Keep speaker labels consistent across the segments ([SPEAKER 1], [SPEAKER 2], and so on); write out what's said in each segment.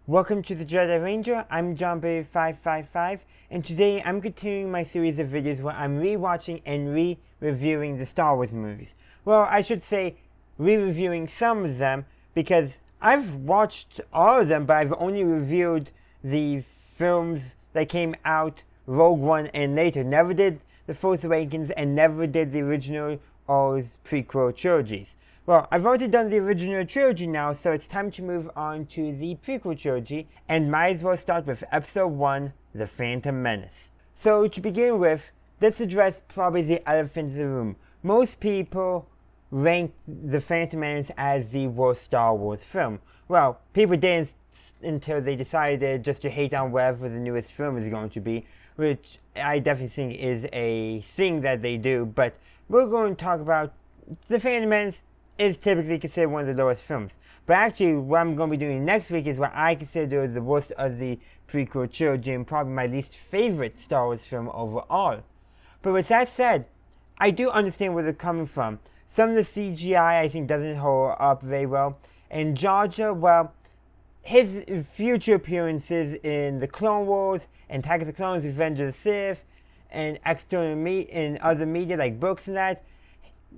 [SPEAKER 1] Welcome to the Jedi Ranger. I'm JohnBay555, and today I'm continuing my series of videos where I'm rewatching and re-reviewing the Star Wars movies. Well, I should say re-reviewing some of them because I've watched all of them, but I've only reviewed the films that came out Rogue One and later. Never did The Force Awakens and never did the original or prequel trilogies. Well, I've already done the original trilogy now, so it's time to move on to the prequel trilogy, and might as well start with Episode 1, The Phantom Menace. So, to begin with, let's address probably the elephant in the room. Most people rank The Phantom Menace as the worst Star Wars film. Well, people didn't until they decided just to hate on whatever the newest film is going to be, which I definitely think is a thing that they do, but we're going to talk about The Phantom Menace is typically considered one of the lowest films. But actually, what I'm going to be doing next week is what I consider the worst of the prequel trilogy and probably my least favorite Star Wars film overall. But with that said, I do understand where they're coming from. Some of the CGI I think doesn't hold up very well. And Jar Jar, well, his future appearances in the Clone Wars and Attack of the Clones, Revenge of the Sith, and external in other media like books and that,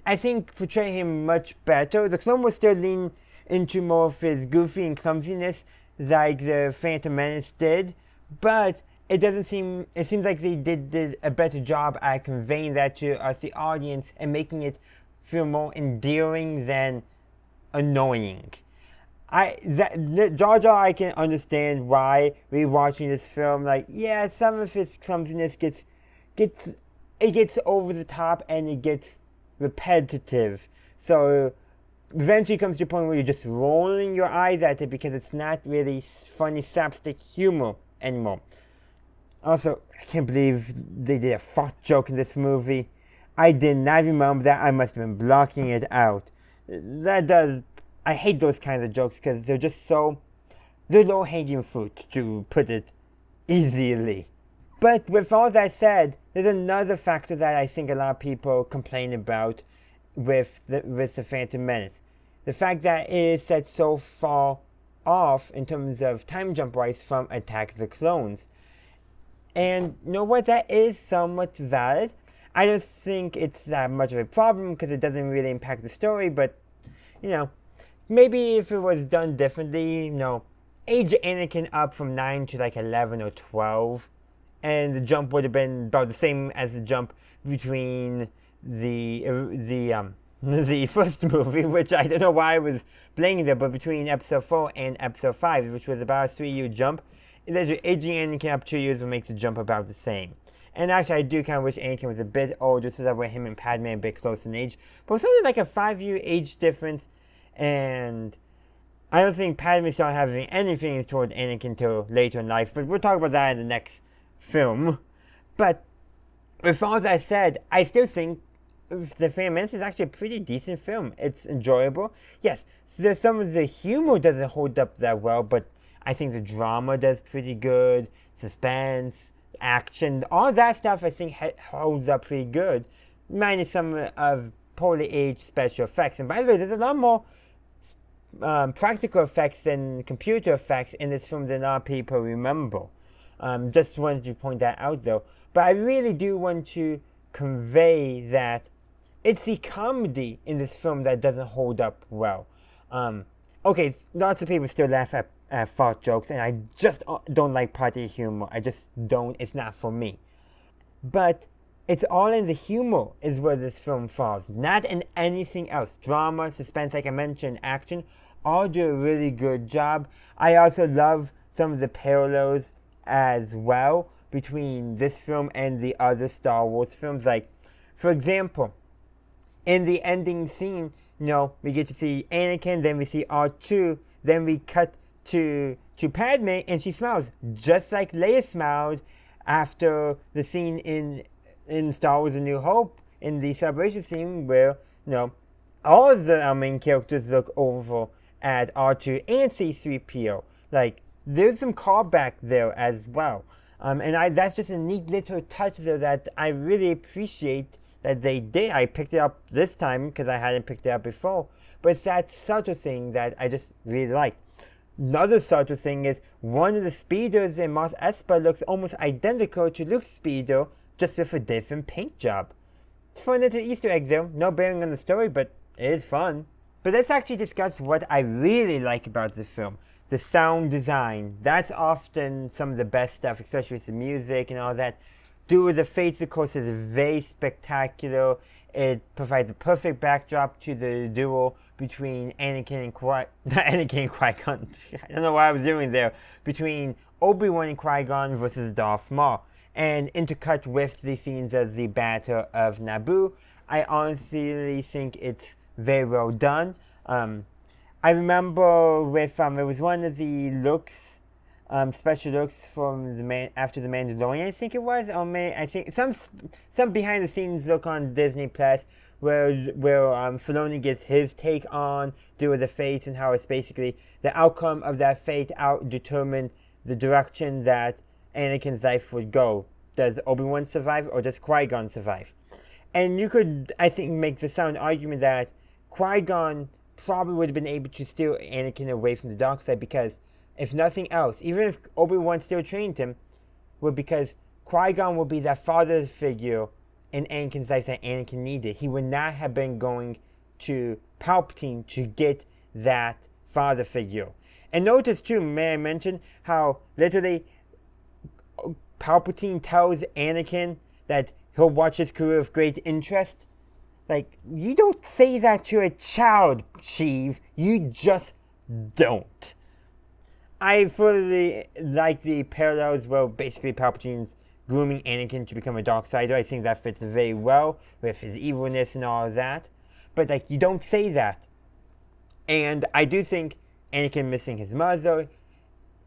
[SPEAKER 1] I think portray him much better. The Clone Wars still lean into more of his goofy and clumsiness like the Phantom Menace did, but it seems like they did a better job at conveying that to us, the audience, and making it feel more endearing than annoying. Jar Jar, I can understand why rewatching this film, like, yeah, some of his clumsiness gets over the top and it gets repetitive, so eventually comes to a point where you're just rolling your eyes at it because it's not really funny slapstick humor anymore. Also, I can't believe they did a fart joke in this movie. I did not remember that. I must have been blocking it out. I hate those kinds of jokes because they're low-hanging fruit, to put it easily. But with all that said, there's another factor that I think a lot of people complain about with the Phantom Menace. The fact that it is set so far off in terms of time jump-wise from Attack of the Clones. And you know what? That is somewhat valid. I don't think it's that much of a problem because it doesn't really impact the story, but, maybe if it was done differently, age Anakin up from 9 to like 11 or 12, and the jump would have been about the same as the jump between the first movie, which I don't know why I was blaming there, but between Episode 4 and Episode 5, which was about a 3-year jump. Aging Anakin up 2 years would make the jump about the same. And actually, I do kind of wish Anakin was a bit older so that way him and Padme are a bit closer in age. But with something like a 5-year age difference, and I don't think Padme started having any feelings toward Anakin until later in life, but we'll talk about that in the next film. But with all that said, I still think The Phantom Menace is actually a pretty decent film. It's enjoyable. Yes, there's some of the humor doesn't hold up that well, but I think the drama does pretty good. Suspense, action, all that stuff I think holds up pretty good, minus some of poorly aged special effects. And by the way, there's a lot more practical effects than computer effects in this film than a lot of people remember. Just wanted to point that out though. But I really do want to convey that it's the comedy in this film that doesn't hold up well. Okay, lots of people still laugh at fart jokes, and I just don't like party humor. I just don't. It's not for me. But it's all in the humor is where this film falls, not in anything else. Drama, suspense, like I mentioned, action, all do a really good job. I also love some of the parallels as well between this film and the other Star Wars films. Like, for example, in the ending scene, we get to see Anakin, then we see R2, then we cut to Padme, and she smiles just like Leia smiled after the scene in Star Wars A New Hope, in the celebration scene where, all of our main characters look over at R2 and C-3PO. Like, there's some callback there as well. And that's just a neat little touch there that I really appreciate that they did. I picked it up this time because I hadn't picked it up before. But it's that subtle thing that I just really like. Another subtle thing is one of the speeders in Mos Espa looks almost identical to Luke's speeder, just with a different paint job. It's fun little Easter egg though, no bearing on the story, but it is fun. But let's actually discuss what I really like about the film. The sound design. That's often some of the best stuff, especially with the music and all that. Duel of the Fates, of course, is very spectacular. It provides a perfect backdrop to the duel between Anakin and not Anakin and Qui-Gon. I don't know what I was doing there. Between Obi-Wan and Qui-Gon versus Darth Maul. And intercut with the scenes of the Battle of Naboo. I honestly think it's very well done. I remember with it was one of the looks, special looks from after the Mandalorian. I think it was, or I think some behind the scenes look on Disney Plus where Filoni gets his take on Duel of the Fates and how it's basically the outcome of that fate determined the direction that Anakin's life would go. Does Obi-Wan survive or does Qui-Gon survive? And you could, I think, make the sound argument that Qui-Gon probably would have been able to steal Anakin away from the dark side because, if nothing else, even if Obi-Wan still trained him, because Qui-Gon would be that father figure in Anakin's life that Anakin needed. He would not have been going to Palpatine to get that father figure. And notice too, may I mention how literally Palpatine tells Anakin that he'll watch his career with great interest. Like, you don't say that to a child, Sheev. You just don't. I fully like the parallels where basically Palpatine's grooming Anakin to become a Darksider. I think that fits very well with his evilness and all of that. But, like, you don't say that. And I do think Anakin missing his mother.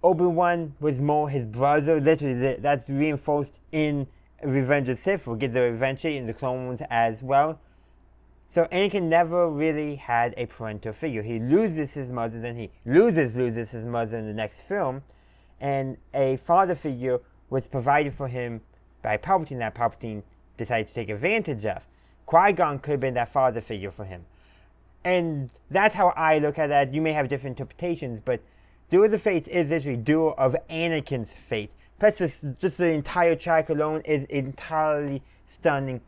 [SPEAKER 1] Obi-Wan was more his brother. Literally, that's reinforced in Revenge of the Sith. We'll get there eventually in the Clone Wars as well. So Anakin never really had a parental figure. He loses his mother, then he loses his mother in the next film. And a father figure was provided for him by Palpatine that Palpatine decided to take advantage of. Qui-Gon could have been that father figure for him. And that's how I look at that. You may have different interpretations, but Duel of the Fates is literally Duel of Anakin's fate. Plus, just the entire track alone is entirely stunning.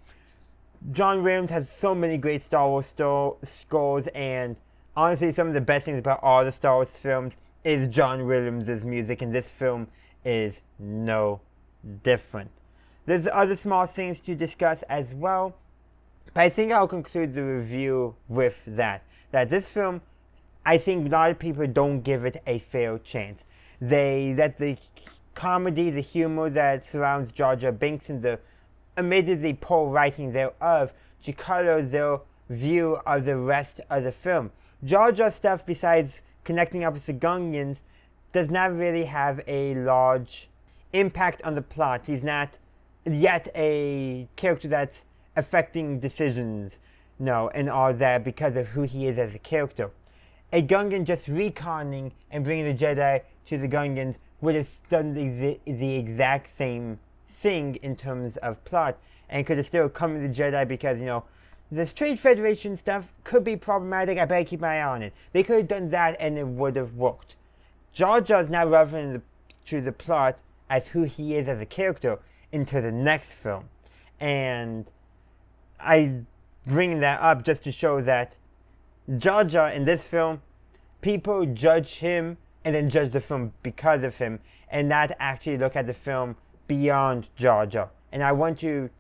[SPEAKER 1] John Williams has so many great Star Wars scores, and honestly, some of the best things about all the Star Wars films is John Williams' music, and this film is no different. There's other small things to discuss as well, but I think I'll conclude the review with that this film, I think a lot of people don't give it a fair chance. That the comedy, the humor that surrounds Jar Jar Binks and the admittedly poor writing thereof to color their view of the rest of the film. Jar Jar stuff, besides connecting up with the Gungans, does not really have a large impact on the plot. He's not yet a character that's affecting decisions, and all that because of who he is as a character. A Gungan just reconning and bringing the Jedi to the Gungans would have done the exact same thing in terms of plot, and could have still come to the Jedi because, this Trade Federation stuff could be problematic. I better keep my eye on it. They could have done that and it would have worked. Jar Jar is now relevant to the plot as who he is as a character into the next film. And I bring that up just to show that Jar Jar in this film, people judge him and then judge the film because of him, and not actually look at the film beyond Jar Jar. And I want to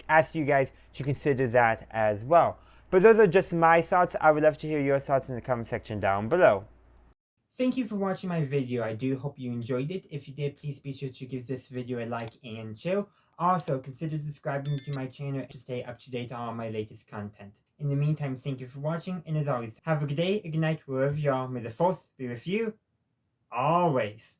[SPEAKER 1] ask you guys to consider that as well. But those are just my thoughts. I would love to hear your thoughts in the comment section down below. Thank you for watching my video. I do hope you enjoyed it. If you did, please be sure to give this video a like and share. Also, consider subscribing to my channel to stay up to date on all my latest content. In the meantime, thank you for watching, and as always, have a good day, a good night, wherever you are. May the Force be with you always.